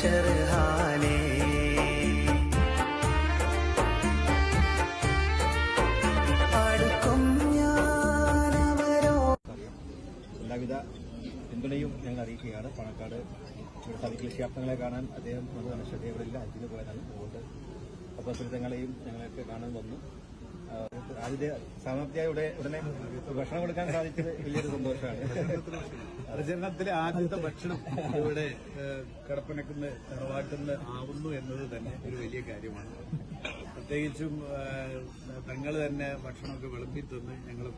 മഹ്ശർ ഹാലേ എല്ലാവിധ പിന്തുണയും ഞങ്ങൾ അറിയിക്കുകയാണ്. പാണക്കാട് ഇവിടെ സവിക്കൽ ശാസ്ത്രങ്ങളെ കാണാൻ അദ്ദേഹം വന്നതാണ്. ശ്രദ്ധേവരില്ല, അതിന് പോയതാണ്. അതുകൊണ്ട് അപ്പസുരങ്ങളെയും ഞങ്ങൾക്ക് കാണാൻ വന്നു. ആദ്യത്തെ സമാപ്തിയായ ഉടനെ ഭക്ഷണം കൊടുക്കാൻ സാധിച്ചത് വലിയൊരു സന്തോഷമാണ്. പ്രചരണത്തിലെ ആദ്യത്തെ ഭക്ഷണം ഇവിടെ കടപ്പനക്കുന്ന് തറവാട്ടുന്ന് ആവുന്നു എന്നത് തന്നെ ഒരു വലിയ കാര്യമാണ്. പ്രത്യേകിച്ചും തങ്ങൾ തന്നെ ഭക്ഷണമൊക്കെ വിളമ്പി തന്ന് ഞങ്ങളെ